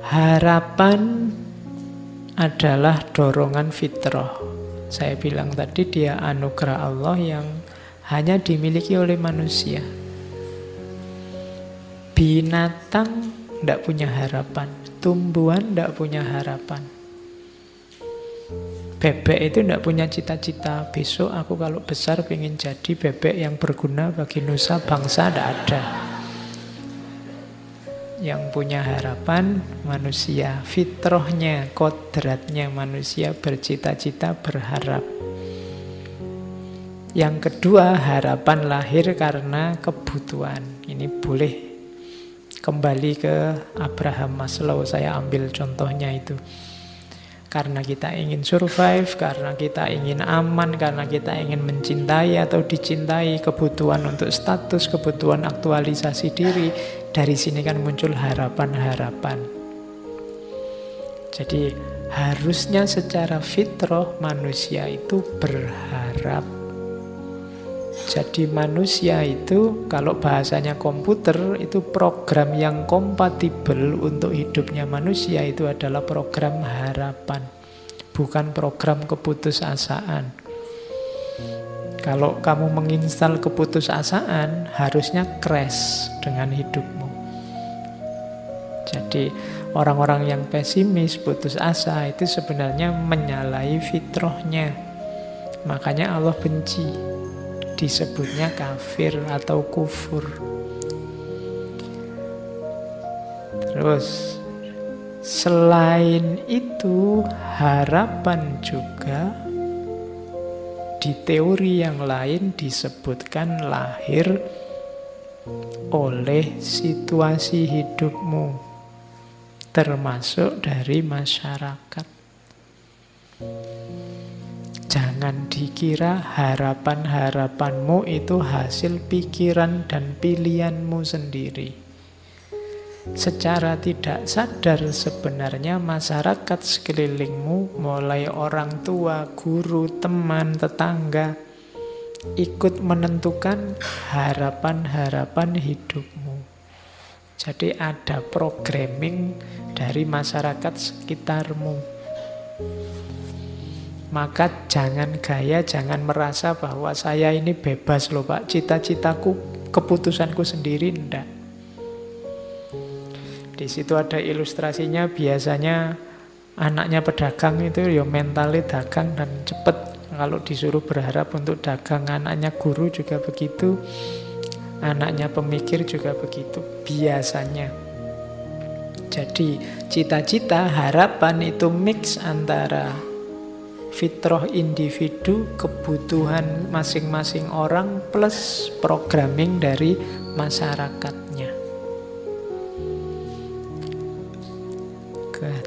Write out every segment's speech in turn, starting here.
Harapan adalah dorongan fitrah. Saya bilang tadi dia anugerah Allah yang hanya dimiliki oleh manusia. Binatang tidak punya harapan, tumbuhan tidak punya harapan. Bebek itu tidak punya cita-cita, besok aku kalau besar pengen jadi bebek yang berguna bagi nusa bangsa, tidak ada. Yang punya harapan manusia, fitrahnya, kodratnya manusia bercita-cita, berharap. Yang kedua, harapan lahir karena kebutuhan. Ini boleh kembali ke Abraham Maslow, saya ambil contohnya itu. Karena kita ingin survive, karena kita ingin aman, karena kita ingin mencintai atau dicintai, kebutuhan untuk status, kebutuhan aktualisasi diri. Dari sini kan muncul harapan-harapan. Jadi harusnya secara fitrah manusia itu berharap. Jadi manusia itu kalau bahasanya komputer itu program yang kompatibel untuk hidupnya manusia itu adalah program harapan, bukan program keputusasaan. Kalau kamu menginstal keputusasaan, harusnya crash dengan hidupmu. Jadi orang-orang yang pesimis, putus asa itu sebenarnya menyalahi fitrahnya. Makanya Allah benci, disebutnya kafir atau kufur. Terus selain itu harapan juga di teori yang lain disebutkan lahir oleh situasi hidupmu, termasuk dari masyarakat. Jangan dikira harapan-harapanmu itu hasil pikiran dan pilihanmu sendiri. Secara tidak sadar sebenarnya masyarakat sekelilingmu, mulai orang tua, guru, teman, tetangga, ikut menentukan harapan-harapan hidupmu. Jadi ada programming dari masyarakat sekitarmu. Maka jangan gaya, jangan merasa bahwa saya ini bebas loh Pak, cita-citaku, keputusanku sendiri, enggak. Di situ ada ilustrasinya, biasanya anaknya pedagang itu ya mentalnya dagang dan cepet. Kalau disuruh berharap untuk dagang, anaknya guru juga begitu, anaknya pemikir juga begitu, biasanya. Jadi cita-cita, harapan itu mix antara fitrah individu, kebutuhan masing-masing orang, plus programming dari masyarakatnya.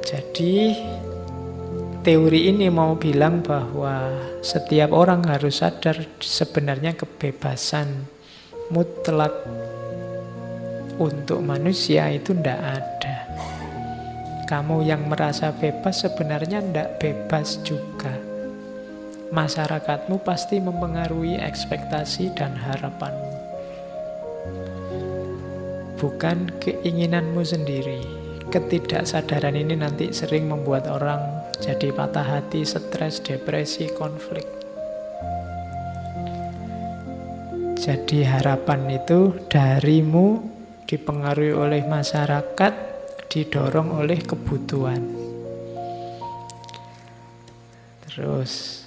Jadi teori ini mau bilang bahwa setiap orang harus sadar sebenarnya kebebasan mutlak untuk manusia itu tidak ada. Kamu yang merasa bebas sebenarnya tidak bebas juga. Masyarakatmu pasti mempengaruhi ekspektasi dan harapanmu, bukan keinginanmu sendiri. Ketidaksadaran ini nanti sering membuat orang jadi patah hati, stres, depresi, konflik. Jadi harapan itu darimu dipengaruhi oleh masyarakat, didorong oleh kebutuhan. Terus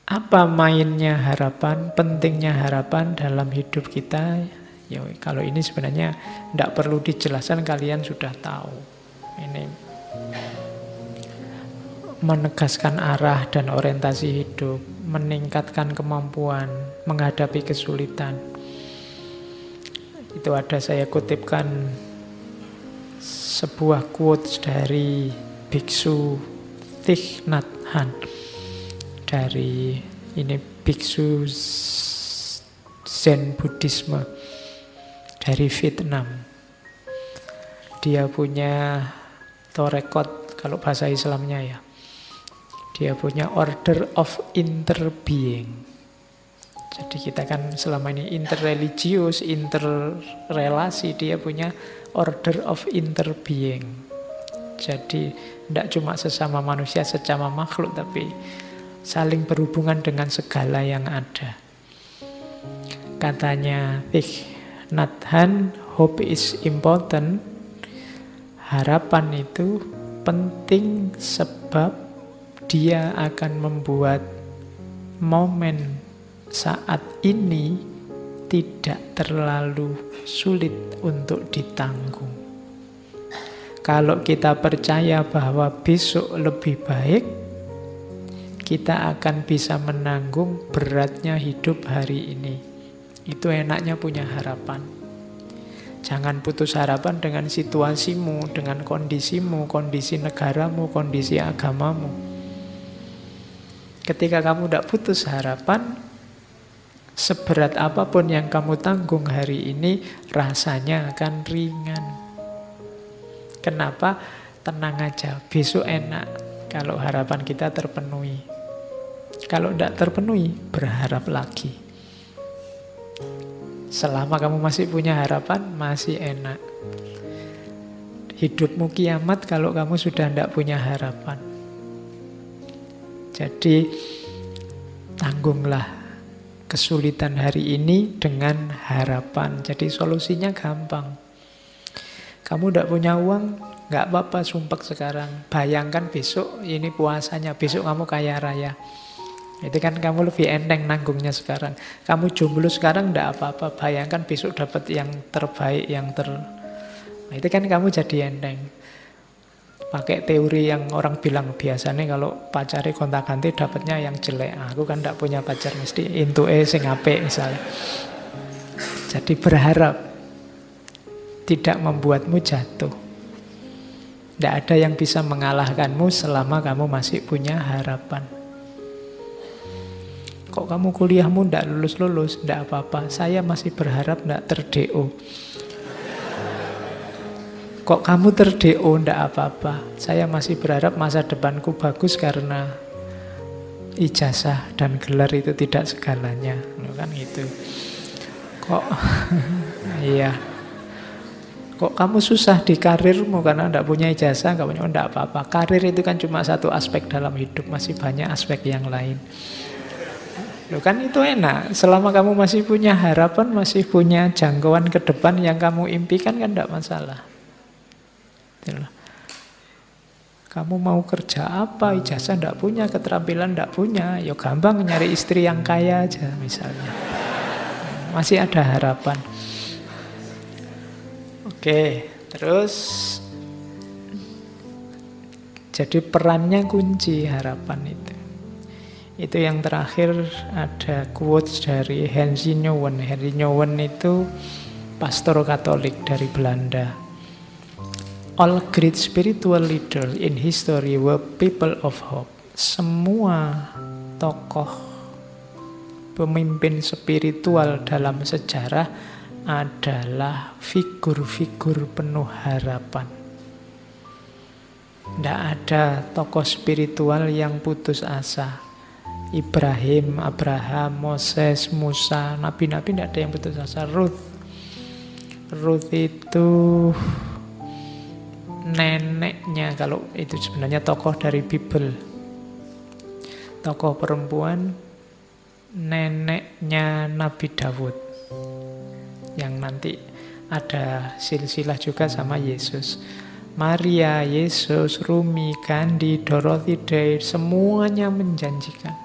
apa mainnya harapan, pentingnya harapan dalam hidup kita? Ya, kalau ini sebenarnya tidak perlu dijelaskan, kalian sudah tahu. Ini menegaskan arah dan orientasi hidup, meningkatkan kemampuan menghadapi kesulitan. Itu ada saya kutipkan sebuah quotes dari Biksu Thich Nhat Hanh, dari ini biksu Zen Buddhisme dari Vietnam. Dia punya torekot, kalau bahasa Islamnya ya, dia punya order of interbeing. Jadi kita kan selama ini interreligius, interrelasi, dia punya order of interbeing. Jadi tidak cuma sesama manusia, sesama makhluk, tapi saling berhubungan dengan segala yang ada. Katanya Thich Nhat Hanh, hope is important. Harapan itu penting sebab dia akan membuat momen saat ini tidak terlalu sulit untuk ditanggung. Kalau kita percaya bahwa besok lebih baik, kita akan bisa menanggung beratnya hidup hari ini. Itu enaknya punya harapan. Jangan putus harapan dengan situasimu, dengan kondisimu, kondisi negaramu, kondisi agamamu. Ketika kamu tidak putus harapan, seberat apapun yang kamu tanggung hari ini, rasanya akan ringan. Kenapa? Tenang aja, besok enak kalau harapan kita terpenuhi. Kalau tidak terpenuhi, berharap lagi. Selama kamu masih punya harapan, masih enak. Hidupmu kiamat kalau kamu sudah tidak punya harapan. Jadi, tanggunglah kesulitan hari ini dengan harapan. Jadi solusinya gampang. Kamu tidak punya uang, nggak apa-apa, sumpek sekarang. Bayangkan besok ini puasanya, besok kamu kaya raya. Itu kan kamu lebih enteng nanggungnya sekarang. Kamu jomblo sekarang tidak apa-apa, bayangkan besok dapat yang terbaik, Nah, itu kan kamu jadi enteng. Pakai teori yang orang bilang biasanya kalau pacari gonta-ganti dapatnya yang jelek. Aku kan tidak punya pacar, mesti intuke sing apik misalnya. Jadi berharap tidak membuatmu jatuh. Tidak ada yang bisa mengalahkanmu selama kamu masih punya harapan. Kok kamu kuliahmu tidak lulus-lulus? Tidak apa-apa, saya masih berharap tidak ter-DO. Kok kamu ter-DO? Tidak apa-apa, saya masih berharap masa depanku bagus karena ijazah dan gelar itu tidak segalanya. Kan gitu. Kok iya. Kok kamu susah di karirmu karena tidak punya ijazah? Tidak apa-apa, karir itu kan cuma satu aspek dalam hidup, masih banyak aspek yang lain. Loh kan itu enak, selama kamu masih punya harapan, masih punya jangkauan ke depan yang kamu impikan kan tidak masalah. Kamu mau kerja apa, ijazah tidak punya, keterampilan tidak punya, ya gampang nyari istri yang kaya aja misalnya. Masih ada harapan. Oke, terus jadi perannya kunci harapan itu. Itu yang terakhir ada quotes dari Henry Nouwen. Henry Nouwen itu pastor Katolik dari Belanda. All great spiritual leaders in history were people of hope. Semua tokoh pemimpin spiritual dalam sejarah adalah figur-figur penuh harapan. Tidak ada tokoh spiritual yang putus asa. Ibrahim, Abraham, Moses, Musa, nabi-nabi tidak ada yang putus asa. Ruth itu neneknya, kalau itu sebenarnya tokoh dari Bible. Tokoh perempuan, neneknya Nabi Daud. Yang nanti ada silsilah juga sama Yesus. Maria, Yesus, Rumi, Gandhi, Dorothy Day, semuanya menjanjikan.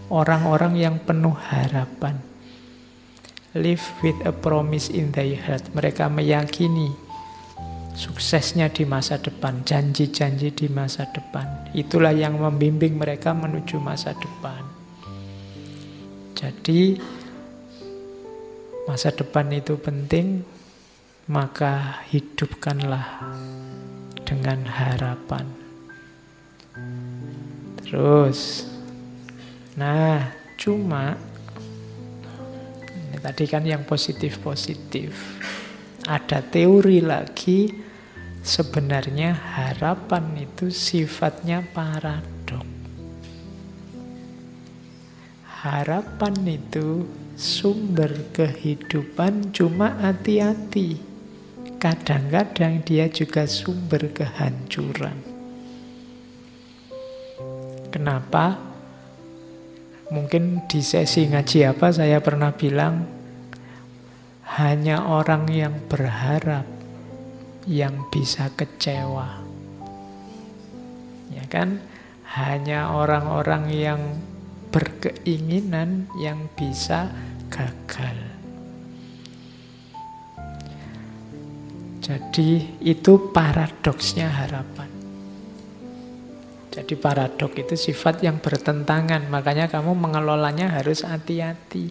Orang-orang yang penuh harapan. Live with a promise in their heart. Mereka meyakini suksesnya di masa depan, janji-janji di masa depan. Itulah yang membimbing mereka menuju masa depan. Jadi masa depan itu penting, maka hidupkanlah dengan harapan. Terus, nah cuma ini tadi kan yang positif-positif. Ada teori lagi, sebenarnya harapan itu sifatnya paradok. harapan itu sumber kehidupan, cuma hati-hati. Kadang-kadang dia juga sumber kehancuran. Kenapa? Mungkin di sesi ngaji apa saya pernah bilang, hanya orang yang berharap yang bisa kecewa. Ya kan? Hanya orang-orang yang berkeinginan yang bisa gagal. Jadi itu paradoksnya harapan. Jadi paradok itu sifat yang bertentangan, makanya kamu mengelolanya harus hati-hati.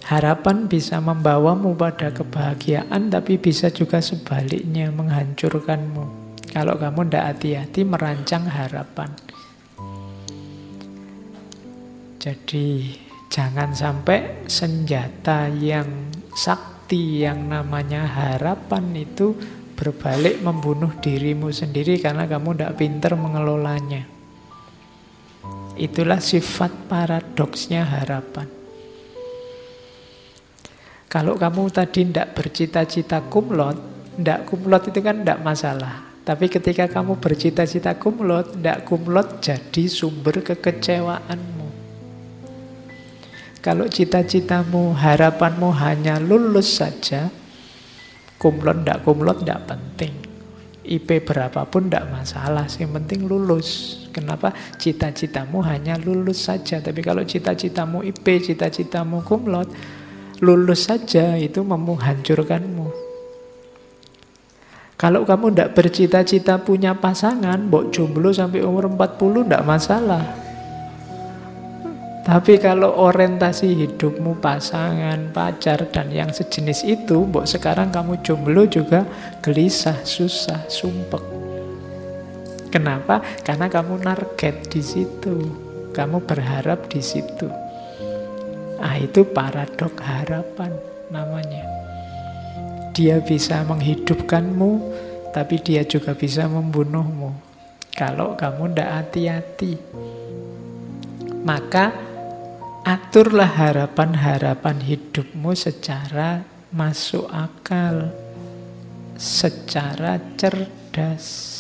Harapan bisa membawamu pada kebahagiaan, tapi bisa juga sebaliknya menghancurkanmu. Kalau kamu tidak hati-hati merancang harapan. Jadi jangan sampai senjata yang sakti yang namanya harapan itu berbalik membunuh dirimu sendiri karena kamu tidak pintar mengelolanya. Itulah sifat paradoksnya harapan. Kalau kamu tadi tidak bercita-cita kumlot, tidak kumlot itu kan tidak masalah. Tapi ketika kamu bercita-cita kumlot, tidak kumlot jadi sumber kekecewaanmu. Kalau cita-citamu, harapanmu hanya lulus saja, kumlot tidak penting. IP berapapun tidak masalah, yang penting lulus. Kenapa? Cita-citamu hanya lulus saja. Tapi kalau cita-citamu IP, cita-citamu kumlot, lulus saja itu menghancurkanmu. Kalau kamu tidak bercita-cita punya pasangan, mbok jomblo sampai umur 40 tidak masalah. Tapi kalau orientasi hidupmu pasangan, pacar, dan yang sejenis itu, mbok sekarang kamu jomblo juga gelisah, susah, sumpek. Kenapa? Karena kamu target di situ, kamu berharap di situ. Itu paradok harapan namanya. Dia bisa menghidupkanmu, tapi dia juga bisa membunuhmu. Kalau kamu tidak hati-hati, maka aturlah harapan-harapan hidupmu secara masuk akal, secara cerdas.